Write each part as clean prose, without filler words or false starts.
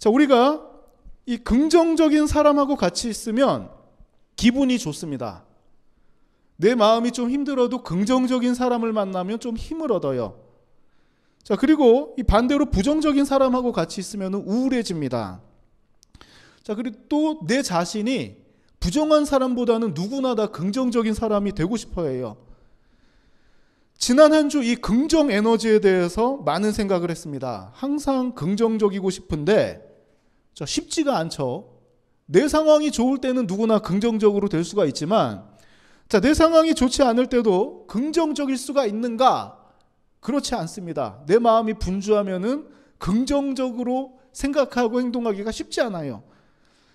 자, 우리가 이 긍정적인 사람하고 같이 있으면 기분이 좋습니다. 내 마음이 좀 힘들어도 긍정적인 사람을 만나면 좀 힘을 얻어요. 자, 그리고 이 반대로 부정적인 사람하고 같이 있으면 우울해집니다. 자, 그리고 또 내 자신이 부정한 사람보다는 누구나 다 긍정적인 사람이 되고 싶어 해요. 지난 한 주 이 긍정 에너지에 대해서 많은 생각을 했습니다. 항상 긍정적이고 싶은데 쉽지가 않죠. 내 상황이 좋을 때는 누구나 긍정적으로 될 수가 있지만, 자, 내 상황이 좋지 않을 때도 긍정적일 수가 있는가? 그렇지 않습니다. 내 마음이 분주하면은 긍정적으로 생각하고 행동하기가 쉽지 않아요.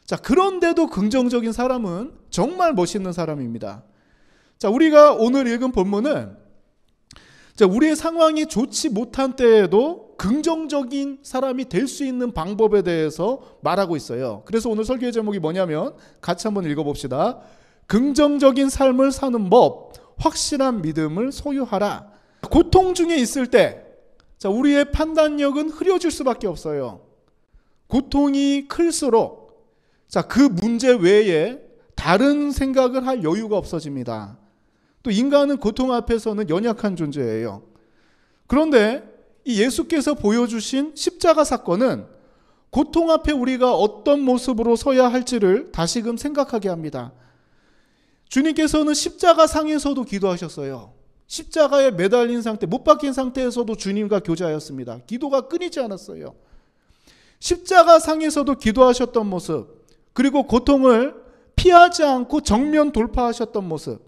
자, 그런데도 긍정적인 사람은 정말 멋있는 사람입니다. 자, 우리가 오늘 읽은 본문은, 자, 우리의 상황이 좋지 못한 때에도 긍정적인 사람이 될 수 있는 방법에 대해서 말하고 있어요. 그래서 오늘 설교의 제목이 뭐냐면, 같이 한번 읽어봅시다. 긍정적인 삶을 사는 법, 확실한 믿음을 소유하라. 고통 중에 있을 때, 자, 우리의 판단력은 흐려질 수밖에 없어요. 고통이 클수록, 자, 그 문제 외에 다른 생각을 할 여유가 없어집니다. 또 인간은 고통 앞에서는 연약한 존재예요. 그런데 이 예수께서 보여주신 십자가 사건은 고통 앞에 우리가 어떤 모습으로 서야 할지를 다시금 생각하게 합니다. 주님께서는 십자가 상에서도 기도하셨어요. 십자가에 매달린 상태, 못 박힌 상태에서도 주님과 교제하였습니다. 기도가 끊이지 않았어요. 십자가 상에서도 기도하셨던 모습, 그리고 고통을 피하지 않고 정면 돌파하셨던 모습,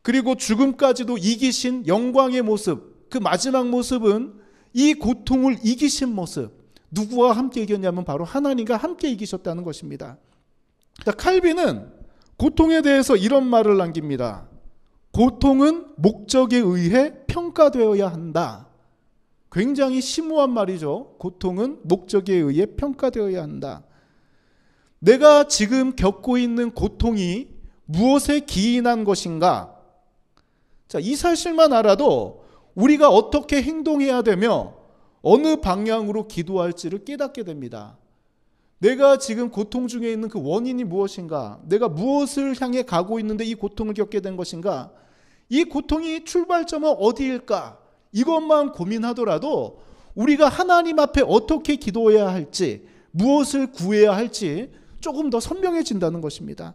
그리고 죽음까지도 이기신 영광의 모습, 그 마지막 모습은 이 고통을 이기신 모습, 누구와 함께 이겼냐면 바로 하나님과 함께 이기셨다는 것입니다. 칼빈은 고통에 대해서 이런 말을 남깁니다. 고통은 목적에 의해 평가되어야 한다. 굉장히 심오한 말이죠. 고통은 목적에 의해 평가되어야 한다. 내가 지금 겪고 있는 고통이 무엇에 기인한 것인가? 자, 이 사실만 알아도 우리가 어떻게 행동해야 되며 어느 방향으로 기도할지를 깨닫게 됩니다. 내가 지금 고통 중에 있는 그 원인이 무엇인가? 내가 무엇을 향해 가고 있는데 이 고통을 겪게 된 것인가? 이 고통이 출발점은 어디일까? 이것만 고민하더라도 우리가 하나님 앞에 어떻게 기도해야 할지, 무엇을 구해야 할지 조금 더 선명해진다는 것입니다.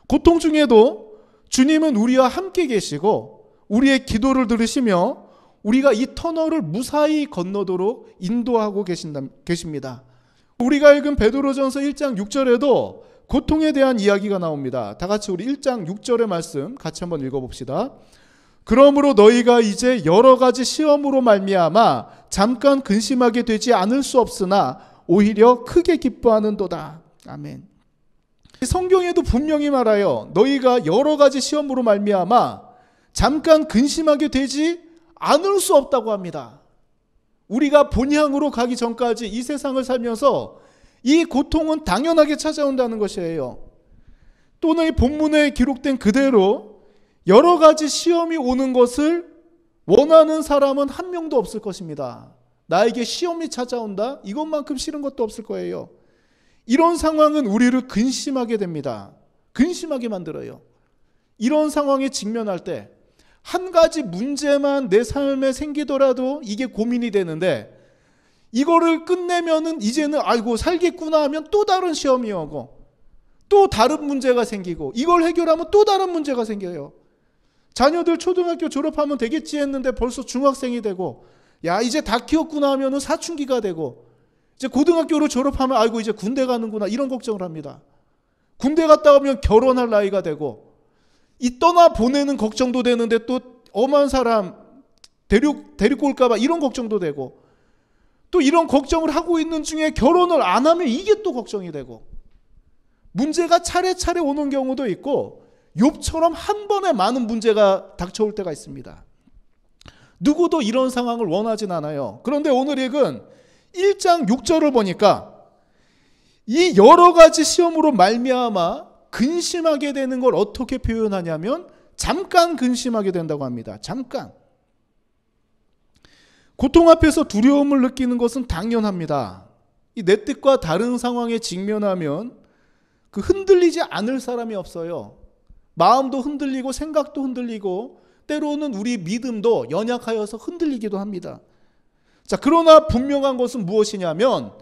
고통 중에도 주님은 우리와 함께 계시고 우리의 기도를 들으시며 우리가 이 터널을 무사히 건너도록 인도하고 계십니다. 우리가 읽은 베드로전서 1장 6절에도 고통에 대한 이야기가 나옵니다. 다 같이 우리 1장 6절의 말씀 같이 한번 읽어봅시다. 그러므로 너희가 이제 여러 가지 시험으로 말미암아 잠깐 근심하게 되지 않을 수 없으나 오히려 크게 기뻐하는도다. 아멘. 성경에도 분명히 말하여 너희가 여러 가지 시험으로 말미암아 잠깐 근심하게 되지 않을 수 없다고 합니다. 우리가 본향으로 가기 전까지 이 세상을 살면서 이 고통은 당연하게 찾아온다는 것이에요. 또는 이 본문에 기록된 그대로 여러 가지 시험이 오는 것을 원하는 사람은 한 명도 없을 것입니다. 나에게 시험이 찾아온다? 이것만큼 싫은 것도 없을 거예요. 이런 상황은 우리를 근심하게 됩니다. 근심하게 만들어요. 이런 상황에 직면할 때 한 가지 문제만 내 삶에 생기더라도 이게 고민이 되는데, 이거를 끝내면은 이제는 아이고 살겠구나 하면 또 다른 시험이 오고 또 다른 문제가 생기고, 이걸 해결하면 또 다른 문제가 생겨요. 자녀들 초등학교 졸업하면 되겠지 했는데 벌써 중학생이 되고, 야 이제 다 키웠구나 하면은 사춘기가 되고, 이제 고등학교를 졸업하면 아이고 이제 군대 가는구나, 이런 걱정을 합니다. 군대 갔다 오면 결혼할 나이가 되고, 이 떠나 보내는 걱정도 되는데 또 엄한 사람 데리고 올까 봐 이런 걱정도 되고, 또 이런 걱정을 하고 있는 중에 결혼을 안 하면 이게 또 걱정이 되고, 문제가 차례차례 오는 경우도 있고, 욥처럼 한 번에 많은 문제가 닥쳐올 때가 있습니다. 누구도 이런 상황을 원하진 않아요. 그런데 오늘 읽은 1장 6절을 보니까 이 여러 가지 시험으로 말미암아 근심하게 되는 걸 어떻게 표현하냐면 잠깐 근심하게 된다고 합니다. 잠깐. 고통 앞에서 두려움을 느끼는 것은 당연합니다. 이 내 뜻과 다른 상황에 직면하면 그 흔들리지 않을 사람이 없어요. 마음도 흔들리고 생각도 흔들리고 때로는 우리 믿음도 연약하여서 흔들리기도 합니다. 자, 그러나 분명한 것은 무엇이냐면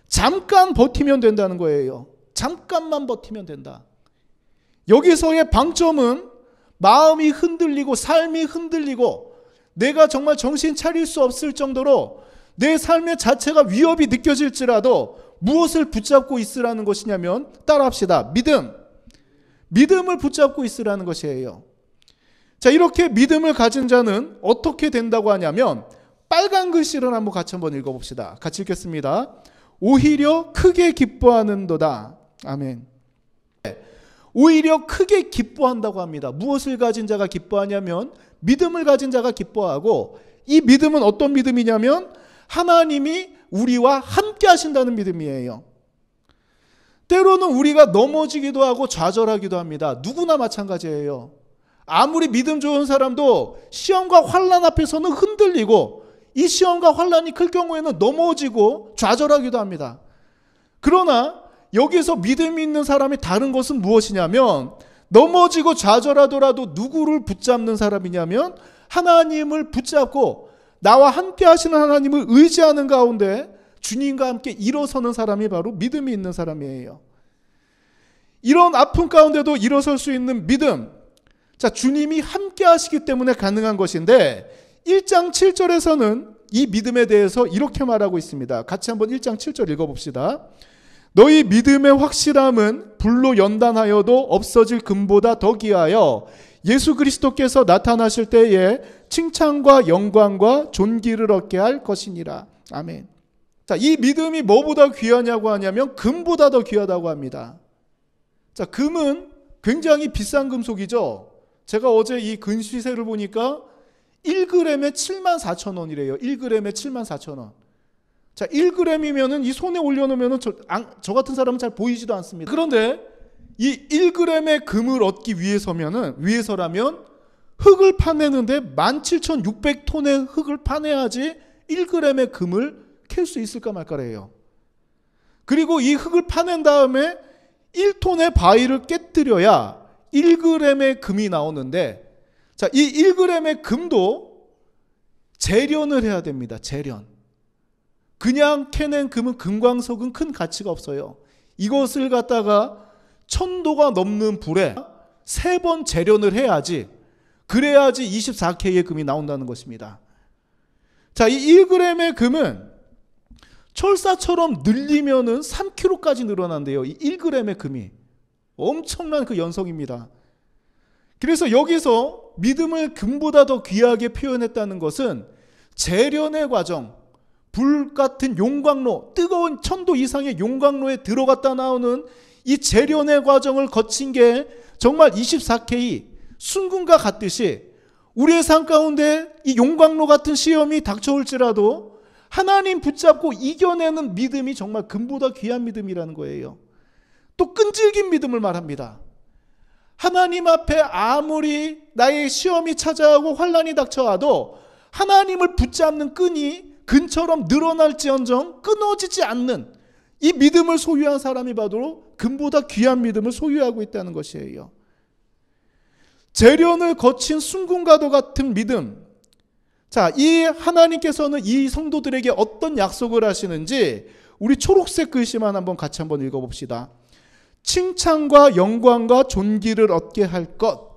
잠깐 버티면 된다는 거예요. 잠깐만 버티면 된다. 여기서의 방점은 마음이 흔들리고 삶이 흔들리고 내가 정말 정신 차릴 수 없을 정도로 내 삶의 자체가 위협이 느껴질지라도 무엇을 붙잡고 있으라는 것이냐면 따라합시다. 믿음을 붙잡고 있으라는 것이에요. 자, 이렇게 믿음을 가진 자는 어떻게 된다고 하냐면 빨간 글씨를 같이 한번 읽어봅시다. 같이 읽겠습니다. 오히려 크게 기뻐하는도다. 아멘. 오히려 크게 기뻐한다고 합니다. 무엇을 가진 자가 기뻐하냐면 믿음을 가진 자가 기뻐하고, 이 믿음은 어떤 믿음이냐면 하나님이 우리와 함께 하신다는 믿음이에요. 때로는 우리가 넘어지기도 하고 좌절하기도 합니다. 누구나 마찬가지예요. 아무리 믿음 좋은 사람도 시험과 환난 앞에서는 흔들리고 이 시험과 환난이 클 경우에는 넘어지고 좌절하기도 합니다. 그러나 여기서 믿음이 있는 사람이 다른 것은 무엇이냐면 넘어지고 좌절하더라도 누구를 붙잡는 사람이냐면 하나님을 붙잡고 나와 함께 하시는 하나님을 의지하는 가운데 주님과 함께 일어서는 사람이 바로 믿음이 있는 사람이에요. 이런 아픔 가운데도 일어설 수 있는 믿음, 자, 주님이 함께 하시기 때문에 가능한 것인데 1장 7절에서는 이 믿음에 대해서 이렇게 말하고 있습니다. 같이 한번 1장 7절 읽어봅시다. 너희 믿음의 확실함은 불로 연단하여도 없어질 금보다 더 귀하여 예수 그리스도께서 나타나실 때에 칭찬과 영광과 존귀를 얻게 할 것이니라. 아멘. 자, 이 믿음이 뭐보다 귀하냐고 하냐면 금보다 더 귀하다고 합니다. 자, 금은 굉장히 비싼 금속이죠. 제가 어제 이 근시세를 보니까 1g에 74,000원이래요. 1g에 74,000원. 자, 1g이면은 이 손에 올려놓으면은 저 같은 사람은 잘 보이지도 않습니다. 그런데 이 1g의 금을 얻기 위해서라면 흙을 파내는데 17,600톤의 흙을 파내야지 1g의 금을 캘 수 있을까 말까래요. 그리고 이 흙을 파낸 다음에 1톤의 바위를 깨뜨려야 1g의 금이 나오는데, 자, 이 1g의 금도 재련을 해야 됩니다. 재련. 그냥 캐낸 금은, 금광석은 큰 가치가 없어요. 이것을 갖다가 1000도가 넘는 불에 3번 재련을 해야지, 그래야지 24K의 금이 나온다는 것입니다. 자, 이 1g의 금은 철사처럼 늘리면은 3kg까지 늘어난대요. 이 1g의 금이. 엄청난 그 연성입니다. 그래서 여기서 믿음을 금보다 더 귀하게 표현했다는 것은 재련의 과정, 불 같은 용광로, 뜨거운 1000도 이상의 용광로에 들어갔다 나오는 이 재련의 과정을 거친 게 정말 24K 순금과 같듯이 우리의 삶 가운데 이 용광로 같은 시험이 닥쳐올지라도 하나님 붙잡고 이겨내는 믿음이 정말 금보다 귀한 믿음이라는 거예요. 또 끈질긴 믿음을 말합니다. 하나님 앞에 아무리 나의 시험이 찾아오고 환난이 닥쳐와도 하나님을 붙잡는 끈이 금처럼 늘어날지언정 끊어지지 않는 이 믿음을 소유한 사람이 바로 금보다 귀한 믿음을 소유하고 있다는 것이에요. 재련을 거친 순금과도 같은 믿음. 자, 이 하나님께서는 이 성도들에게 어떤 약속을 하시는지 우리 초록색 글씨만 같이 한번 읽어봅시다. 칭찬과 영광과 존귀를 얻게 할 것.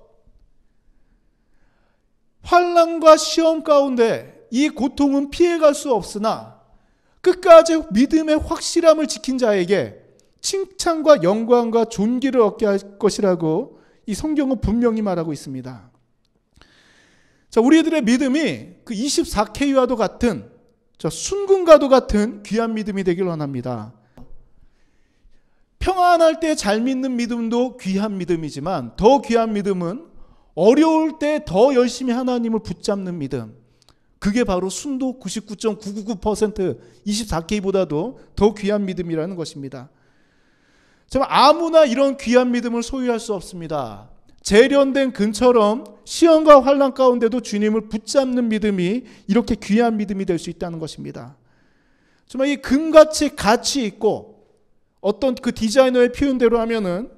환난과 시험 가운데 이 고통은 피해갈 수 없으나 끝까지 믿음의 확실함을 지킨 자에게 칭찬과 영광과 존귀를 얻게 할 것이라고 이 성경은 분명히 말하고 있습니다. 자, 우리들의 믿음이 그 24K와도 같은, 순금과도 같은 귀한 믿음이 되길 원합니다. 평안할 때 잘 믿는 믿음도 귀한 믿음이지만 더 귀한 믿음은 어려울 때 더 열심히 하나님을 붙잡는 믿음. 그게 바로 순도 99.999% 24K보다도 더 귀한 믿음이라는 것입니다. 정말 아무나 이런 귀한 믿음을 소유할 수 없습니다. 재련된 금처럼 시험과 환난 가운데도 주님을 붙잡는 믿음이 이렇게 귀한 믿음이 될 수 있다는 것입니다. 정말 이 금같이 가치 있고 어떤 그 디자이너의 표현대로 하면은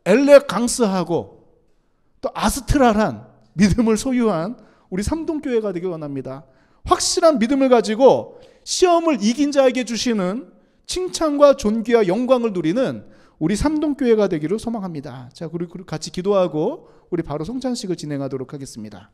엘레강스하고 또 아스트랄한 믿음을 소유한 우리 삼동교회가 되길 원합니다. 확실한 믿음을 가지고 시험을 이긴 자에게 주시는 칭찬과 존귀와 영광을 누리는 우리 삼동교회가 되기를 소망합니다. 자, 그리고 같이 기도하고 우리 바로 성찬식을 진행하도록 하겠습니다.